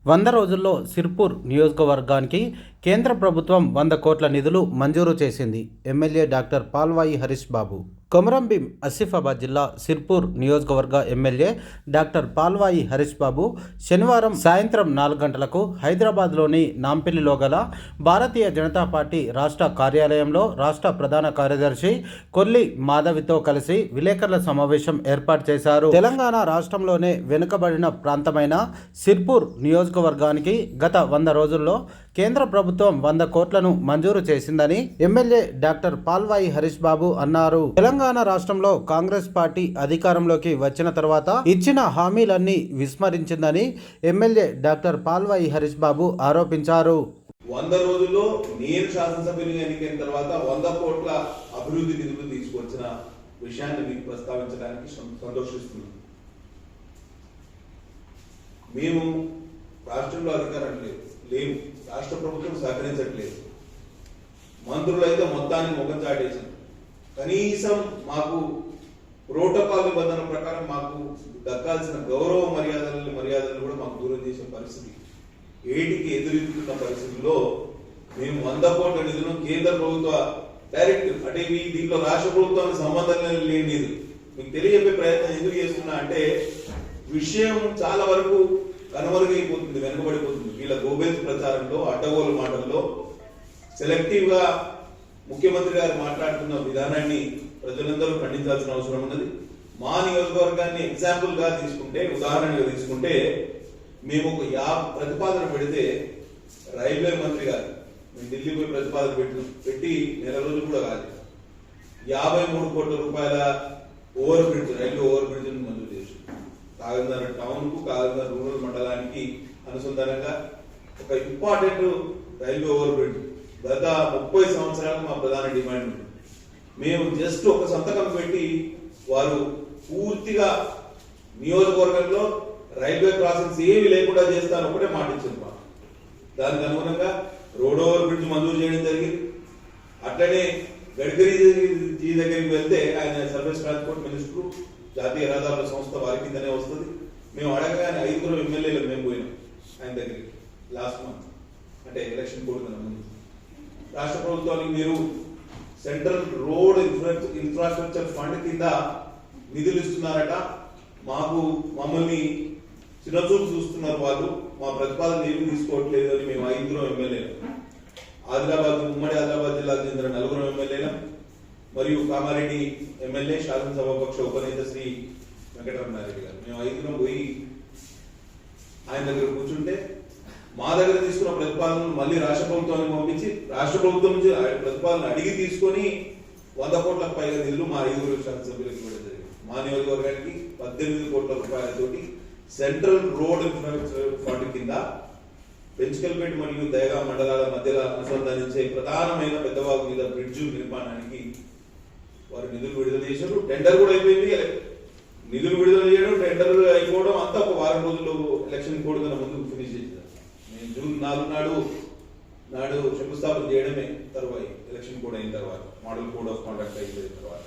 100 రోజుల్లో సిర్పూర్ నియోజకవర్గానికి కేంద్ర ప్రభుత్వం 100 కోట్ల నిధులు మంజూరు చేసింది. ఎమ్మెల్యే డాక్టర్ పాల్వాయి హరీష్ బాబు. కొమరంభీం ఆసిఫాబాద్ జిల్లా సిర్పూర్ నియోజకవర్గ ఎమ్మెల్యే డాక్టర్ పాల్వాయి హరీష్ బాబు శనివారం సాయంత్రం 4 గంటలకు హైదరాబాద్లోని నాంపల్లిలో గల భారతీయ జనతా పార్టీ రాష్ట్ర కార్యాలయంలో రాష్ట్ర ప్రధాన కార్యదర్శి కొల్లి మాధవితో కలిసి విలేకరుల సమావేశం ఏర్పాటు చేశారు. తెలంగాణ రాష్ట్రంలోనే వెనుకబడిన ప్రాంతమైన సిర్పూర్ నియోజకవర్గానికి గత 100 రోజుల్లో కేంద్ర ప్రభుత్వం 100 కోట్లను మంజూరు చేసిందని ఎమ్మెల్యే డాక్టర్ పాల్వాయి హరీష్ బాబు అన్నారు. తెలంగాణ రాష్ట్రంలో కాంగ్రెస్ పార్టీ అధికారంలోకి వచ్చిన తర్వాత ఇచ్చిన హామీలన్నీ విస్మరించిందని ఎమ్మెల్యే డాక్టర్ పాల్వాయి హరీష్ బాబు ఆరోపించారు. 100 రోజుల్లో నేను శాసనసభ్యునిగా ఎన్నికైన తర్వాత 100 కోట్ల అభివృద్ధి నిధులు తీసుకొచ్చిన విషయాన్ని మీకు ప్రస్తావించడానికి సంతోషిస్తున్నాను. మేము రాష్ట్రంలో అధికారం లేవు, రాష్ట్ర ప్రభుత్వం సహకరించట్లేదు. మంత్రులు అయితే మొత్తాన్ని ముఖం చాటేశారు. కనీసం మాకు ప్రోటోకాల్ నిబంధనల ప్రకారం మాకు దక్కాల్సిన గౌరవ మర్యాదలను కూడా మాకు దూరం చేసే పరిస్థితి, ఏటికి ఎదురెత్తుతున్న పరిస్థితుల్లో మేము 100 కోట్ల నిధులను కేంద్ర ప్రభుత్వ డైరెక్ట్ అంటే దీంట్లో రాష్ట్ర ప్రభుత్వానికి సంబంధం లేని నిధులు మీకు తెలియజెప్పే ప్రయత్నం ఎందుకు చేస్తున్నా అంటే విషయం చాలా వరకు కనుమరుగైపోతుంది, వెనుకబడిపోతుంది. వీళ్ళ గోబెల్స్ ప్రచారంలో, అడ్డగోలు మాటల్లో సెలెక్టివ్ గా ముఖ్యమంత్రి గారు మాట్లాడుతున్న విధానాన్ని ప్రజలందరూ ఖండించాల్సిన అవసరం ఉన్నది. మా నియోజకవర్గాన్ని ఎగ్జాంపుల్ గా తీసుకుంటే, ఉదాహరణగా తీసుకుంటే, మేము ఒక ప్రతిపాదన పెడితే రైల్వే మంత్రి గారు మేము ఢిల్లీ పోయి ప్రతిపాదన పెట్టి నెల రోజులు కూడా కాదు 53 కోట్ల రూపాయల over bridge, railway over bridge మంజూరు చేసి కాగజ్నగర్ టౌన్ కు, కాగజ్నగర్ రూరల్ మండలానికి అనుసంధానంగా ఒక ఇంపార్టెంట్ రైల్వే ఓవర్ బ్రిడ్జ్ గత 30 సంవత్సరాలకు మా ప్రధాన డిమాండ్ ఉంది. మేము జస్ట్ ఒక సంతకం పెట్టి వారు పూర్తిగా నియోజకవర్గంలో రైల్వే క్రాసింగ్స్ ఏమి లేకుండా చేస్తాను ఒకటే మాట ఇచ్చింది. దానికి అనుగుణంగా రోడ్ ఓవర్ బ్రిడ్జ్ మంజూరు చేయడం జరిగింది. అట్లనే గడ్కరీ జీ దగ్గరికి వెళ్తే ఆయన సర్వీస్ ట్రాన్స్పోర్ట్ మినిస్టర్, జాతీయ రహదారుల సంస్థ వారి కిందనే వస్తుంది. మేము అడగగానే 5 ఎమ్మెల్యేలు మేము పోయినాం ఆయన దగ్గరికి లాస్ట్ మంత్, అంటే ఎలక్షన్ కోడ్ కన్నా ముందు. రాష్ట్ర ప్రభుత్వానికి మీరు సెంట్రల్ రోడ్ ఇన్ఫ్రాస్ట్రక్చర్ ఫండ్ కింద నిధులు ఇస్తున్నారట, మమ్మల్ని చిన్నచూపు చూస్తున్నారు వాళ్ళు, మా ప్రతిపాదన ఏమి తీసుకోవట్లేదు అని మేము 5 ఎమ్మెల్యేలు, ఉమ్మడి ఆదిలాబాద్ జిల్లాకు చెందిన 4 ఎమ్మెల్యేలు మరియు కామారెడ్డి ఎమ్మెల్యే శాసనసభాపక్ష ఉపనేత శ్రీ వెంకటరమణారెడ్డి గారు, మేము 5 పోయి ఆయన దగ్గర కూర్చుంటే మా దగ్గర తీసుకున్న ప్రతిపాదనలు మళ్ళీ రాష్ట్ర ప్రభుత్వానికి పంపించి రాష్ట్ర ప్రభుత్వం నుంచి ప్రతిపాదన అడిగి తీసుకొని 100 కోట్లకు పైగా నిధులు మా 5 శాసనసభ్యులకు ఇవ్వడం జరిగింది. మా నియోజకవర్గానికి 18 కోట్ల రూపాయలతోటి సెంట్రల్ రోడ్ ఇన్ఫ్రాస్ట్రక్చర్ ఫండ్ కింద పెంచుకల్పేట మరియు దయగా మండలాల మధ్యలో అనుసంధానించే ప్రధానమైన పెద్దవాగు మీద బ్రిడ్జ్ నిర్మాణానికి వారు నిధులు విడుదల చేశారు. టెండర్ కూడా అయిపోయింది. నిధులు విడుదల చేయడం, టెండర్ అయిపోవడం అంతా ఒక వారం రోజుల్లో ఎలక్షన్ కోడ్ కన్నా ముందు ఫినిష్ చేశారు. మేము జూన్ 4 నాడు శంకుస్థాపన చేయడమే తరువాత ఎలక్షన్ కోడ్ అయిన తర్వాత, మోడల్ కోడ్ ఆఫ్ కాండక్ట్ అయిపోయిన తర్వాత